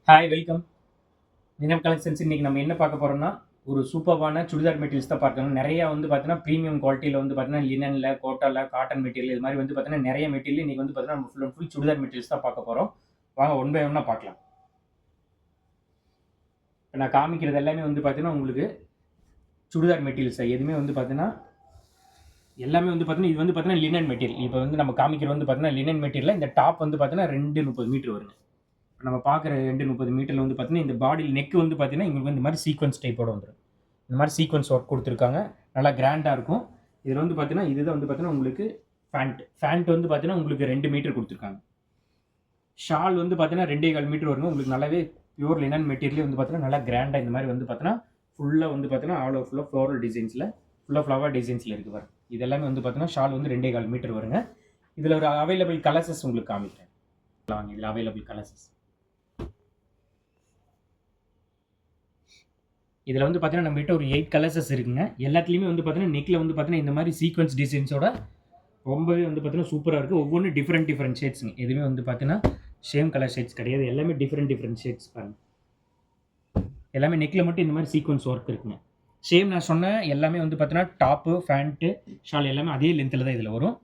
Hi welcome. தினம் collections இன்னைக்கு நம்ம என்ன பார்க்க போறோம்னா ஒரு சூப்பர்வான சுடிதார் மெட்டீரியல்ஸ் தான் பார்க்கணும். நிறைய வந்து பார்த்தீங்கன்னா ப்ரீமியம் குவாலிட்டியில் வந்து பார்த்தீங்கன்னா லினனில், கோட்டாவில், காட்டன் மெட்டீரியல் இது மாதிரி வந்து பார்த்தீங்கன்னா நிறைய மெட்டீரியல் இன்னைக்கு வந்து பார்த்தீங்கன்னா நம்ம full and full churidar materials தான் பார்க்க போகிறோம். வாங்க ஒன் பை ஒன்னாக பார்க்கலாம். இப்போ நான் காமிக்கிறது எல்லாமே வந்து பார்த்தீங்கன்னா உங்களுக்கு சுடிதார் மெட்டீரியல்ஸ் எதுவுமே வந்து பார்த்தீங்கன்னா எல்லாமே வந்து பார்த்தீங்கன்னா இது வந்து பார்த்தீங்கன்னா லினன் மெட்டீரியல். இப்போ வந்து நம்ம காமிக்கிறது வந்து பார்த்தீங்கன்னா லினன் மெட்டீரியல். இந்த டாப் வந்து பார்த்தீங்கன்னா 230 மீட்டர் வருங்க. நம்ம பார்க்குற 230 மீட்டரில் வந்து பார்த்தீங்கன்னா இந்த பாடி நெக் வந்து பார்த்தீங்கன்னா எங்களுக்கு வந்து இந்த மாதிரி சீக்வன்ஸ் டைப்போட வந்துடும். இந்த மாதிரி சீக்வன்ஸ் ஒர்க் கொடுத்துருக்காங்க. நல்லா கிராண்டாக இருக்கும். இதில் வந்து பார்த்தீங்கன்னா இதுதான் வந்து பார்த்தீங்கன்னா உங்களுக்கு ஃபேண்ட் வந்து பார்த்தீங்கன்னா உங்களுக்கு 2 மீட்டர் கொடுத்துருக்காங்க. ஷால் வந்து பார்த்தீங்கன்னா 2.25 மீட்டர் வருங்க. உங்களுக்கு நல்லாவே பியூர் லினன் மெட்டீரியல் வந்து பார்த்தீங்கன்னா நல்லா கிராண்டாக இந்த மாதிரி வந்து பார்த்தீங்கன்னா ஃபுல்லாக வந்து பார்த்தீங்கன்னா ஆல் ஓவர் ஃபுல்லாக ஃப்ளோரல் டிசைன்ஸில் ஃபுல்லாக ஃப்ளவர் டிசைன்ஸில் இருக்குது பாருங்க. இது எல்லாமே வந்து பார்த்தீங்கன்னா ஷால் வந்து 2.25 மீட்டர் வருங்க. இதில் ஒரு அவைலபிள் கலர்ஸஸ் உங்களுக்கு காமிக்கிறேன். வாங்க இதில் அவைலபிள் கலர்ஸஸ். இதில் வந்து பார்த்தீங்கன்னா நம்மகிட்ட ஒரு 8 கலர்ஸஸ் இருக்குங்க. எல்லாத்துலேயுமே வந்து பார்த்தீங்கன்னா நெக்கில் வந்து பார்த்தீங்கன்னா இந்த மாதிரி சீக்வன்ஸ் டிசைன்ஸோட ரொம்பவே வந்து பார்த்தீங்கன்னா சூப்பராக இருக்குது. ஒவ்வொன்றும் டிஃப்ரெண்ட் ஷேட்ஸுங்க. எதுவுமே வந்து பார்த்தீங்கன்னா சேம் கலர் ஷேட்ஸ் கிடையாது. எல்லாமே டிஃப்ரெண்ட் ஷேட்ஸ் பாருங்கள். எல்லாமே நெக்கில் மட்டும் இந்த மாதிரி சீக்வன்ஸ் ஒர்க் இருக்குங்க. சேம் நான் சொன்ன எல்லாமே வந்து பார்த்தீங்கன்னா டாப்பு, ஃபேண்ட்டு, ஷால் எல்லாமே அதே லென்த்தில் தான் இதில் வரும்.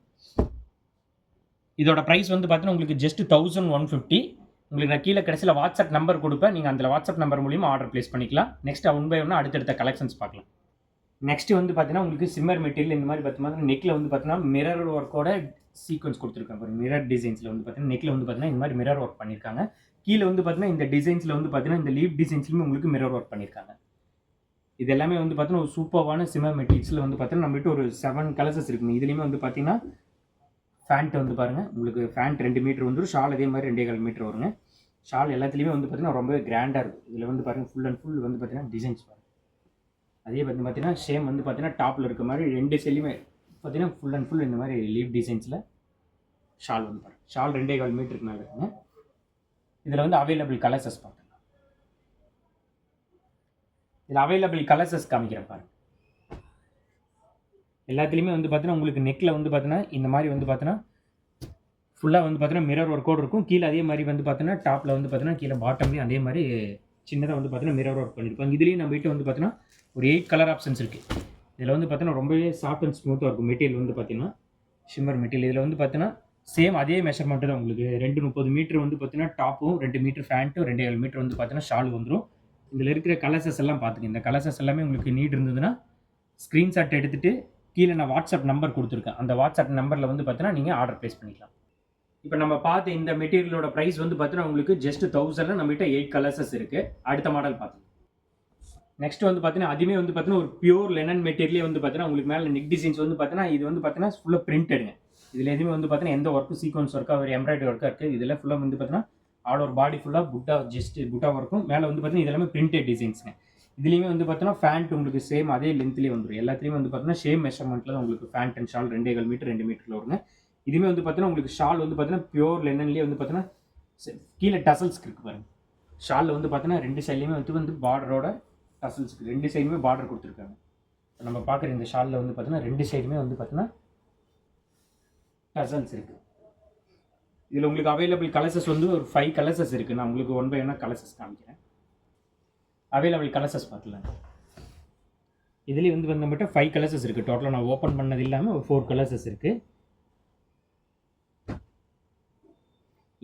இதோட ப்ரைஸ் வந்து பார்த்தீங்கன்னா உங்களுக்கு ஜஸ்ட் 1150. உங்களுக்கு நான் கீழே கடைசியில் வாட்ஸ்அப் நம்பர் கொடுப்பேன். நீங்கள் அந்த வாட்ஸ்அப் நம்பர் மூலிமா ஆர்டர் ப்ளேஸ் பண்ணிக்கலாம். நெக்ஸ்ட் ஒன் பை ஒன்னா அடுத்தடுத்த கலெக்ஷன்ஸ் பார்க்கலாம். நெக்ஸ்ட் வந்து பார்த்தீங்கன்னா உங்களுக்கு சிம்மர் மெட்டீரியல் இந்த மாதிரி பார்த்தீங்கன்னா நெக்கில் வந்து பார்த்தீங்கன்னா மிரர் ஒர்க்கோட சீக்வன்ஸ் கொடுத்துருக்காங்க. ஒரு மிரர் டிசைன்ஸில் வந்து பார்த்தீங்கன்னா நெக்கில் வந்து பார்த்தீங்கன்னா இந்த மாதிரி மிரர் ஒர்க் பண்ணியிருக்காங்க. கீழே வந்து பார்த்தீங்கன்னா இந்த டிசைன்ஸில் வந்து பார்த்தீங்கன்னா இந்த லீவ் டிசைன்ஸ்லையுமே உங்களுக்கு மிரர் ஒர்க் பண்ணியிருக்காங்க. இது எல்லாமே வந்து பார்த்தீங்கன்னா ஒரு சூப்பர்வான சிம்மர் மெட்டீரியல்ஸில் வந்து பார்த்தீங்கன்னா நம்மகிட்ட ஒரு 7 கலர்ஸஸ் இருக்குங்க. இதுலேயுமே வந்து பார்த்தீங்கன்னா ஃபேண்ட் வந்து பாருங்கள் உங்களுக்கு ஃபேண்ட் 2 மீட்டர் வந்துடும். ஷால் அதே மாதிரி 2.25 மீட்டர் வருங்க. ஷால் எல்லாத்துலேயுமே வந்து பார்த்தீங்கன்னா ரொம்பவே கிராண்டாக இருக்கும். இதில் வந்து பாருங்கள் ஃபுல் அண்ட் ஃபுல் வந்து பார்த்தீங்கன்னா டிசைன்ஸ் பாருங்கள். அதே வந்து பார்த்தீங்கன்னா சேம் வந்து பார்த்தீங்கன்னா டாப்பில் இருக்க மாதிரி 2 சைட்லையுமே பார்த்தீங்கன்னா ஃபுல் அண்ட் ஃபுல் இந்த மாதிரி லீவ் டிசைன்ஸில் ஷால் வந்து பாருங்கள். ஷால் 2.25 மீட்டருக்கு மேலே இருக்குங்க. இதில் வந்து அவைலபிள் கலர்ஸஸ் பார்த்துக்கலாம். இதில் அவைலபிள் கலர்ஸஸ் காமிக்கிறேன் பாருங்கள். எல்லாத்துலேயுமே வந்து பார்த்தீங்கன்னா உங்களுக்கு நெக்கில் வந்து பார்த்தீங்கன்னா இந்த மாதிரி வந்து பார்த்தீங்கன்னா ஃபுல்லாக வந்து பார்த்தீங்கன்னா மிரர் ஒர்க்கோடு இருக்கும். கீழே அதே மாதிரி வந்து பார்த்தீங்கன்னா டாப்பில் வந்து பார்த்தீங்கன்னா கீழே பாட்டம்லேயும் அதே மாதிரி சின்னதாக வந்து பார்த்தீங்கன்னா மிரர் ஒர்க் பண்ணியிருப்பாங்க. இதுலேயும் நம்ம வீட்டு வந்து பார்த்தீங்கன்னா ஒரு 8 கலர் ஆப்ஷன்ஸ் இருக்குது. இதில் வந்து பார்த்தீங்கன்னா ரொம்பவே சாஃப்ட் அண்ட் ஸ்மூத்தாக இருக்கும் மெட்டீரியல் வந்து பார்த்தீங்கன்னா ஷிம்மர் மெட்டீரியல். இதில் வந்து பார்த்தீங்கன்னா சேம் அதே மெஷர்மெண்ட்டு தான் உங்களுக்கு 230 மீட்டர் வந்து பார்த்தீங்கன்னா டாப்பும் 2 மீட்டர் ஃபேண்ட்டும் 2.7 மீட்டர் வந்து பார்த்தீங்கன்னா ஷால் வந்துடும். இதில் இருக்கிற கலர்ஸஸ் எல்லாம் பார்த்துங்க. இந்த கலர்ஸஸ் எல்லாமே உங்களுக்கு நீட் இருந்ததுன்னா ஸ்க்ரீன்ஷாட் எடுத்துகிட்டு கீழே நான் வாட்ஸ்அப் நம்பர் கொடுத்துருக்கேன். அந்த வாட்ஸ்அப் நம்பரில் வந்து பார்த்தீங்கன்னா நீங்கள் ஆர்டர் ப்ளேஸ் பண்ணிக்கலாம். இப்போ நம்ம பார்த்த இந்த மெட்டீரியலோட ப்ரைஸ் வந்து பார்த்தீங்கன்னா உங்களுக்கு ஜஸ்ட் 1000. நம்மகிட்ட 8 கலர்ஸஸ் இருக்குது. அடுத்த மாடல் பார்த்துக்கலாம். நெக்ஸ்ட் வந்து பார்த்தீங்கன்னா அதுவுமே வந்து பார்த்தீங்கன்னா ஒரு பியூர் லெனன் மெட்டீரியலே வந்து பார்த்தீங்கன்னா உங்களுக்கு மேலே நெக் டிசைன்ஸ் வந்து பார்த்தீங்கன்னா இது வந்து பார்த்தீங்கன்னா ஃபுல்லாக பிரிண்டடுங்க. இதில் எதுவுமே வந்து பார்த்தீங்கன்னா எந்த ஒர்க்கும் சீக்வன்ஸ் ஒர்க்காக ஒரு எம்ப்ராய்டரி ஒர்க்காக இருக்குது. இதில் ஃபுல்லாக வந்து பார்த்தீங்கன்னா ஆல் ஓவர் பாடி ஃபுல்லாக புட்டா ஒர்க்கும் மேலே வந்து பார்த்தீங்கன்னா இது எல்லாமே பிரிண்டட் டிசைன்ஸுங்க. இதுலேயுமே வந்து பார்த்தீங்கன்னா ஃபேண்ட் உங்களுக்கு சேம் அதே லென்த்லேயே வந்துடும். எல்லாத்துலேயுமே வந்து பார்த்தீங்கன்னா சேம் மெஷர்மெண்ட்டில் தான் உங்களுக்கு ஃபேண்ட் அண்ட் ஷால் 2.25 மீட்டர் 2 மீட்டரில் வருங்க. இதுவுமே வந்து பார்த்தீங்கன்னா உங்களுக்கு ஷால் வந்து பார்த்தீங்கன்னா பியூர் லெனன்லேயே வந்து பார்த்தீங்கன்னா கீழே டசல்ஸ் இருக்குது பாருங்கள். ஷாலில் வந்து பார்த்தீங்கன்னா 2 சைட்லேயுமே வந்து பார்டரோட டசல்ஸ் இருக்குது. 2 சைடுமே பார்டர் கொடுத்துருக்காங்க. இப்போ நம்ம பார்க்குற இந்த ஷாலில் வந்து பார்த்தீங்கன்னா 2 சைடுமே வந்து பார்த்தீங்கன்னா டசல்ஸ் இருக்குது. இதில் உங்களுக்கு அவைலபிள் கலர்ஸஸ் வந்து ஒரு 5 கலர்ஸஸ் இருக்குது. நான் உங்களுக்கு ஒன் பை ஒன்னா கலர்ஸஸ் காமிக்கிறேன். அவைலபிள் கலர்ஸஸ் பார்க்கலாம். இதுலேயே வந்து நம்மகிட்ட 5 கலர்ஸஸ் இருக்குது. டோட்டலாக நான் ஓப்பன் பண்ணது இல்லாமல் ஒரு 4 கலர்ஸஸ் இருக்குது.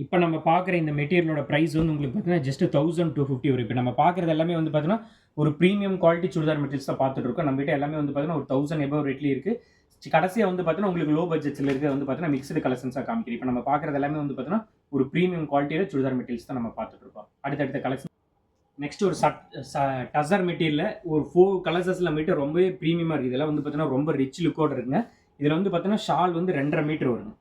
இப்போ நம்ம பார்க்குற இந்த மெட்டீரியலோட ப்ரைஸ் வந்து உங்களுக்கு பார்த்தீங்கன்னா ஜஸ்ட் 1250 வரும். இப்போ நம்ம பார்க்குறது எல்லாமே வந்து பார்த்தீங்கன்னா ஒரு ப்ரீமியம் குவாலிட்டி சுடிதார் மெட்டீரியல்ஸ் தான் பார்த்துட்டு இருக்கோம். நம்மகிட்ட எல்லாமே வந்து பார்த்தீங்கன்னா ஒரு 1000 எபவ் ரேட்லேயே இருக்குது. கடைசியாக வந்து பார்த்தீங்கன்னா உங்களுக்கு லோ பட்ஜெட்டில் இருக்குது வந்து பார்த்தீங்கன்னா மிக்ஸ்டு கலெக்ஷன்ஸாக காமிக்கிறேன். இப்போ நம்ம பார்க்குறது எல்லாமே வந்து பார்த்தீங்கன்னா ஒரு ப்ரீமியம் குவாலிட்டியில் சுடிதார் மெட்டீரியல்ஸ் தான் நம்ம பார்த்துட்டு இருக்கோம். அடுத்தடுத்த கலெக்ஷன் நெக்ஸ்ட் ஒரு டசர் மெட்டீரியலில் ஒரு 4 கலர்ஸஸில் மீட்டர் ரொம்பவே ப்ரீமியமாக இருக்குது. இதெல்லாம் வந்து பார்த்தீங்கன்னா ரொம்ப ரிச் லுக்கோடு இருக்குங்க. இதில் வந்து பார்த்தீங்கன்னா ஷால் வந்து 2.5 மீட்டர் வருங்க.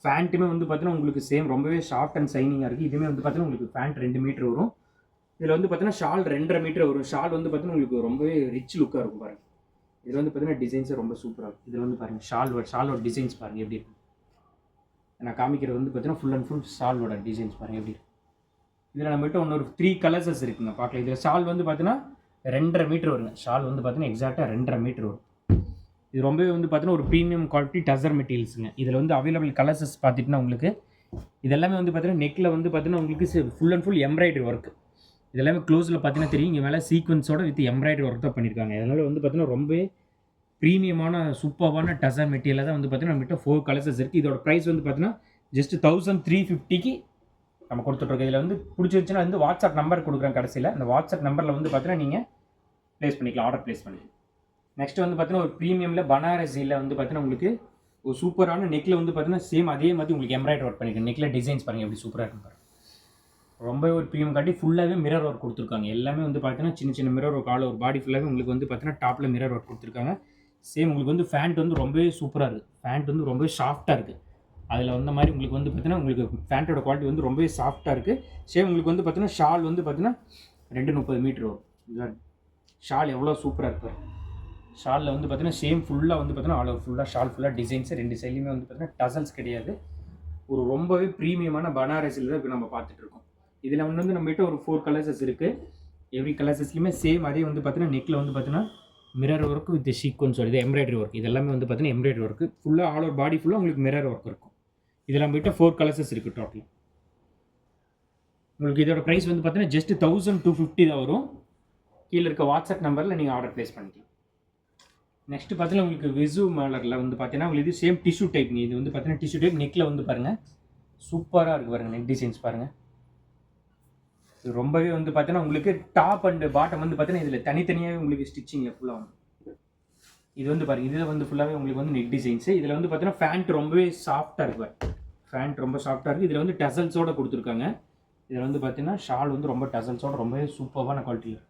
ஃபேண்ட்டுமே வந்து பார்த்தீங்கன்னா உங்களுக்கு சேம் ரொம்பவே சாஃப்ட் அண்ட் ஷைனிங்காக இருக்குது. இதுவுமே வந்து பார்த்தீங்கன்னா உங்களுக்கு ஃபேண்ட் 2 மீட்டர் வரும். இதில் வந்து பார்த்தீங்கன்னா ஷால் 2.5 மீட்டர் வரும். ஷால் வந்து பார்த்தீங்கன்னா உங்களுக்கு ரொம்பவே ரிச் லுக்காக இருக்கும் பாருங்கள். இதில் வந்து பார்த்தீங்கன்னா டிசைன்ஸே ரொம்ப சூப்பராக இருக்கும். இதில் வந்து பாருங்கள் ஷாலோட டிசைன்ஸ் பாருங்கள் எப்படி இருக்கும். நான் காமிக்கிறது வந்து பார்த்தீங்கன்னா ஃபுல் அண்ட் ஃபுல் ஷாலோட டிசைன்ஸ் பாருங்கள் எப்படி இருக்கும். இதில் நம்மகிட்ட இன்னொரு 3 கலர்ஸஸ் இருக்குங்க பார்க்கலாம். இதில் ஷால் வந்து பார்த்தீங்கன்னா 2.5 மீட்டர் வருங்க. ஷால் வந்து பார்த்தீங்கன்னா எக்ஸாக்டாக 2.5 மீட்டர் வரும். இது ரொம்பவே வந்து பார்த்தீங்கன்னா ஒரு ப்ரீமியம் குவாலிட்டி டசர் மெட்டீரியல்ஸுங்க. இதில் வந்து அவைலபிள் கலர்ஸஸ் பார்த்துட்டுனா உங்களுக்கு இது எல்லாமே வந்து பார்த்தீங்கன்னா நெக்கில் வந்து பார்த்தீங்கன்னா உங்களுக்கு full and full embroidery work. இதெல்லாமே க்ளோஸில் பார்த்தீங்கன்னா தெரியும். இங்கே மேலே சீக்வன்ஸோட வித் எம்ப்ராய்டரி ஒர்க் தான் பண்ணியிருக்காங்க. அதனால் வந்து பார்த்தீங்கன்னா ரொம்பவே ப்ரீமியமான சூப்பர்வான டசர் மெட்டீரியலாக தான் வந்து பார்த்தீங்கன்னா நம்மகிட்ட 4 கலர்ஸஸ் இருக்குது. இதோட ப்ரைஸ் வந்து பார்த்தீங்கன்னா ஜஸ்ட் 1350க்கு நம்ம கொடுத்துட்ருக்கோம். இதில் வந்து பிடிச்சிருச்சுன்னா வந்து வாட்ஸ்அப் நம்பர் கொடுக்குறேன் கடைசியில். அந்த வாட்ஸ்அப் நம்பரில் வந்து பார்த்தீங்கன்னா நீங்கள் ப்ளேஸ் பண்ணிக்கலாம், ஆர்டர் ப்ளேஸ் பண்ணிக்கலாம். நெக்ஸ்ட் வந்து பார்த்தீங்கன்னா ஒரு ப்ரீமியமில் பனாரஸியில் வந்து பார்த்தீங்கன்னா உங்களுக்கு ஒரு சூப்பரான நெக்கில் வந்து பார்த்தீங்கன்னா சேம் அதே மாதிரி உங்களுக்கு எம்ப்ராய்டரி ஒர்க் பண்ணியிருக்கேன். நெக்கில் டிசைன்ஸ் பாருங்கள் எப்படி சூப்பராக இருக்கும் பாருங்கள். ரொம்ப ஒரு ப்ரீமியம் காட்டி ஃபுல்லாகவே மிரர் ஒர்க் கொடுத்துருக்காங்க. எல்லாமே வந்து பார்த்தீங்கன்னா சின்ன சின்ன மிரர் ஒர்க் ஆல் ஒரு பாடி ஃபுல்லாகவே உங்களுக்கு வந்து பார்த்தீங்கன்னா டாப்பில் மிரர் ஒர்க் கொடுத்துருக்காங்க. சேம் உங்களுக்கு வந்து ஃபேண்ட் வந்து ரொம்பவே சூப்பராக இருக்குது. ஃபேண்ட் வந்து ரொம்பவே சாஃப்ட்டாக இருக்குது. அதில் வந்த மாதிரி உங்களுக்கு வந்து பார்த்தீங்கன்னா உங்களுக்கு ஃபேண்ட்டோட குவாலிட்டி வந்து ரொம்பவே சாஃப்ட்டாக இருக்குது. சேம் உங்களுக்கு வந்து பார்த்தீங்கன்னா ஷால் வந்து பார்த்தீங்கன்னா 230 மீட்டர் வரும். இதுதான் ஷால் எவ்வளோ சூப்பராக இருக்குது. ஷாலில் வந்து பார்த்தீங்கன்னா சேம் ஃபுல்லாக வந்து பார்த்தீங்கன்னா ஆல் ஓவர் ஃபுல்லாக ஷால் ஃபுல்லாக டிசைன்ஸு 2 சைட்லையுமே வந்து பார்த்தீங்கன்னா டசல்ஸ் கிடையாது. ஒரு ரொம்பவே ப்ரீமியமான பனாரஸில் தான் இப்போ நம்ம பார்த்துட்ருக்கோம். இதில் வந்து நம்மகிட்ட ஒரு 4 கலர்ஸஸ் இருக்குது. எவ்ரி கலர்ஸஸ்லையுமே சேம் அதே வந்து பார்த்தீங்கன்னா நெக்கில் வந்து பார்த்தீங்கன்னா மிரர் ஒர்க் வித் சீக்வன்ஸ் வருது, எம்ப்ராய்டரி ஒர்க். இது எல்லாமே வந்து பார்த்தீங்கன்னா எம்ப்ராய்டரி ஒர்க்கு ஃபுல்லாக ஆல் ஓவர் பாடி ஃபுல்லாக உங்களுக்கு மிரர் ஒர்க் இருக்கும். இதில் நம்மகிட்ட 4 கலர்ஸஸ் இருக்குது டோட்டல். உங்களுக்கு இதோட ப்ரைஸ் வந்து பார்த்தீங்கன்னா ஜஸ்ட் 1250 தான் வரும். கீழே இருக்க வாட்ஸ்அப் நம்பரில் நீங்கள் ஆர்டர் ப்ளேஸ் பண்ணிக்கலாம். நெக்ஸ்ட் பார்த்தீங்கன்னா உங்களுக்கு விசு மாலரில் வந்து பார்த்தீங்கன்னா உங்களுக்கு இது சேம் டிஷ்யூ டைப். இது வந்து பார்த்தீங்கன்னா டிஷ்யூ டைப் நெக்கில் வந்து பாருங்கள் சூப்பராக இருக்குது பாருங்கள். நெக் டிசைன்ஸ் பாருங்கள். இது ரொம்பவே வந்து பார்த்தீங்கன்னா உங்களுக்கு டாப் அண்ட் பாட்டம் வந்து பார்த்தீங்கன்னா இதில் தனித்தனியாகவே உங்களுக்கு ஸ்டிச்சிங்கில் ஃபுல்லாக வந்து இது வந்து பாருங்கள். இதில் வந்து ஃபுல்லாகவே உங்களுக்கு வந்து நெக் டிசைன்ஸு. இதில் வந்து பார்த்தீங்கன்னா ஃபேண்ட் ரொம்பவே சாஃப்ட்டாக இருக்குது. ஃபேண்ட் ரொம்ப சாஃப்ட்டாக இருக்குது. இதில் வந்து டசல்ஸோடு கொடுத்துருக்காங்க. இதில் வந்து பார்த்தீங்கன்னா ஷால் வந்து ரொம்ப டசல்ஸோட ரொம்பவே சூப்பரான குவாலிட்டியில்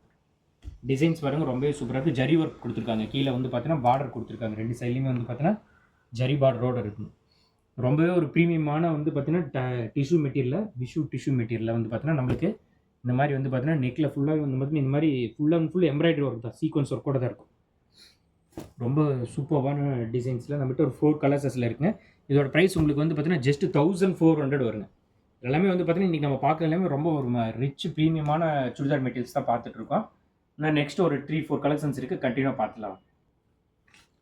டிசைன்ஸ் பாருங்கள். ரொம்பவே சூப்பராக இருக்குது. ஜரி ஒர்க் கொடுத்துருக்காங்க. கீழே வந்து பார்த்தீங்கன்னா பார்டர் கொடுத்துருக்காங்க. 2 சைட்லையுமே வந்து பார்த்தீங்கன்னா ஜரி பார்டரோடு இருக்குது. ரொம்பவே ஒரு ப்ரீமியமான வந்து பார்த்தீங்கன்னா டிஷ்யூ மெட்டீரியலில் விஷு டிஷ்யூ மெட்டீரியலில் வந்து பார்த்தீங்கன்னா நம்மளுக்கு இந்த மாதிரி வந்து பார்த்தீங்கன்னா நெக்கில் ஃபுல்லாக வந்து பார்த்தீங்கன்னா இந்த மாதிரி full and full embroidery work தான், சீக்வன்ஸ் ஒர்க்கோட தான் இருக்கும். ரொம்ப சூப்பரான டிசைன்ஸில் நம்மகிட்ட ஒரு 4 கலர்ஸஸில் இருக்குங்க. இதோட ப்ரைஸ் உங்களுக்கு வந்து பார்த்தீங்கன்னா ஜஸ்ட் 1400 வருங்க. எல்லாமே வந்து பார்த்தீங்கன்னா இன்றைக்கி நம்ம பார்க்குற எல்லாமே ரொம்ப ஒரு ரிச் ப்ரீமியமான சுடிதார் மெட்டீரியல்ஸ் தான் பார்த்துட்ருக்கோம். ஆனால் நெக்ஸ்ட் ஒரு 3-4 கலெக்ஷன்ஸ் இருக்குது, கண்டினியூவாக பார்த்துலாம்.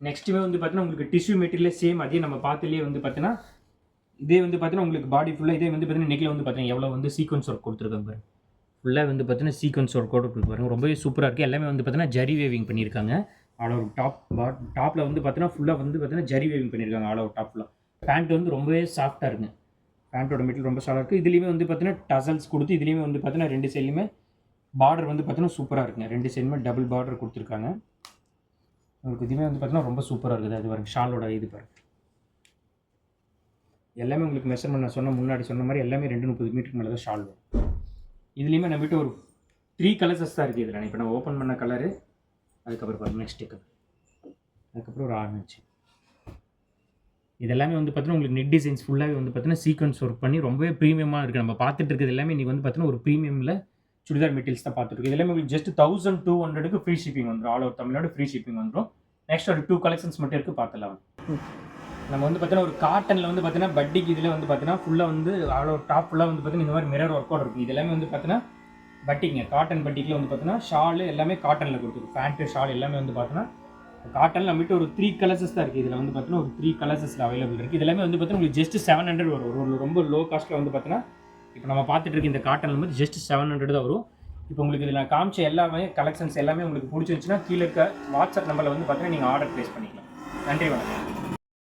நெக்ஸ்ட்டுமே வந்து பார்த்தீங்கன்னா உங்களுக்கு டிஷ்யூ மெட்டீரியலே சேம் அதே நம்ம பார்த்துலேயே வந்து பார்த்தீங்கன்னா இதே வந்து பார்த்தீங்கன்னா உங்களுக்கு பாடி ஃபுல்லாக இதே வந்து பார்த்தீங்கன்னா நெக்கில் வந்து பார்த்தீங்கன்னா எவ்வளோ வந்து சீக்வன்ஸ் ஒர்க் கொடுத்துருக்காங்க பாருங்க. ஃபுல்லாக வந்து பார்த்தீங்கன்னா சீக்வன்ஸ் ஒர்க்கோடு கொடுத்துருக்காங்க. ரொம்பவே சூப்பராக இருக்குது. எல்லாமே வந்து பார்த்தீங்கன்னா ஜரி வேவிங் பண்ணியிருக்காங்க. ஆல் ஓவர் டாப்பில் வந்து பார்த்தீங்கன்னா ஃபுல்லாக வந்து பார்த்தீங்கன்னா ஜரி வேவிங் பண்ணியிருக்காங்க ஆல் ஓவர் டாப் ஃபுல்லாக. பேண்ட் வந்து ரொம்பவே சாஃப்ட்டாக இருக்குங்க. பேண்ட்டோட மெட்டீரியல் ரொம்ப சாஃப்டாக இருக்குது. இதுலேயுமே வந்து பார்த்தீங்கன்னா டசல்ஸ் கொடுத்து இதுலேயுமே வந்து பார்த்தீங்கன்னா 2 சைட்லையுமே பார்டர் வந்து பார்த்தீங்கன்னா சூப்பராக இருக்குங்க. 2 சைடுமே டபுள் பார்டர் கொடுத்துருக்காங்க. உங்களுக்கு இதுவுமே வந்து பார்த்தீங்கன்னா ரொம்ப சூப்பராக இருக்குது. அது பாருங்கள் ஷாலோட இது பாருங்கள். எல்லாமே உங்களுக்கு மெஷர்மெண்ட் நான் முன்னாடி சொன்ன மாதிரி எல்லாமே 230 மீட்டருக்கு மேலே தான் ஷால் வரும். இதுலேயுமே நம்மகிட்ட ஒரு 3 கலர்ஸஸ் தான் இருக்குது. இதில் இப்போ நான் ஓப்பன் பண்ண கலரு, அதுக்கப்புறம் பாருங்கள் நெக்ஸ்ட் கலர், அதுக்கப்புறம் ஒரு ஆரஞ்சு. இதெல்லாமே வந்து பார்த்தீங்கன்னா உங்களுக்கு நெட் டிசைன்ஸ் ஃபுல்லாகவே வந்து பார்த்தீங்கன்னா சீக்வன்ஸ் ஒர்க் பண்ணி ரொம்பவே ப்ரீமியமாக இருக்குது. நம்ம பார்த்துட்டு இருக்குது எல்லாமே இன்றைக்கி வந்து பார்த்தீங்கன்னா ஒரு ப்ரீமியமில் சுடிதார் மெட்டீரியல்ஸ் தான் பார்த்துருக்கு. இதெல்லாமே உங்களுக்கு ஜஸ்ட் 1200க்கு ஃப்ரீ ஷிப்பிங் வந்துடும். All over Tamil Nadu free shipping வந்துடும். நெக்ஸ்ட் ஒரு 2 கலெக்ஷன்ஸ் மட்டும் இருக்குது, பார்த்துலாம். நம்ம வந்து பார்த்தீங்கன்னா ஒரு காட்டனில் வந்து பார்த்தீங்கன்னா பட்டிக்கு இதில் வந்து பார்த்தீங்கன்னா ஃபுல்லாக வந்து ஆல் ஓவர் டாப் ஃபுல்லாக வந்து பார்த்தீங்கன்னா இந்த மாதிரி மிரர் ஒர்க்கோடு இருக்குது. இது எல்லாமே வந்து பார்த்தீங்கன்னா பட்டிங்க காட்டன் பட்டிக்கில் வந்து பார்த்தீங்கன்னா ஷாலு எல்லாமே காட்டனில் கொடுத்துருக்கு. பேண்ட்டு ஷால் எல்லாமே வந்து பார்த்தீங்கன்னா காட்டனில் நம்மகிட்ட ஒரு 3 கலர்ஸஸ் தான் இருக்குது. இதில் வந்து பார்த்தீங்கன்னா ஒரு 3 கலர்ஸஸில் அவைலபிள் இருக்குது. இதெல்லாமே வந்து பார்த்தீங்கன்னா உங்களுக்கு ஜஸ்ட் 700 வரும். ஒரு ரொம்ப லோ காஸ்ட்டில் வந்து பார்த்தீங்கன்னா இப்போ நம்ம பார்த்துட்டு இருக்க இந்த காட்டனில் வந்து ஜஸ்ட் 700 தான் வரும். இப்போ உங்களுக்கு இதில் நான் காமிச்ச எல்லாமே கலெக்ஷன்ஸ் எல்லாமே உங்களுக்கு பிடிச்சிருந்துச்சுன்னா கீழே இருக்க வாட்ஸ்அப் நம்பரில் வந்து பார்த்தீங்கன்னா நீங்கள் ஆர்டர் ப்ளேஸ் பண்ணிக்கலாம். நன்றி, வணக்கம்.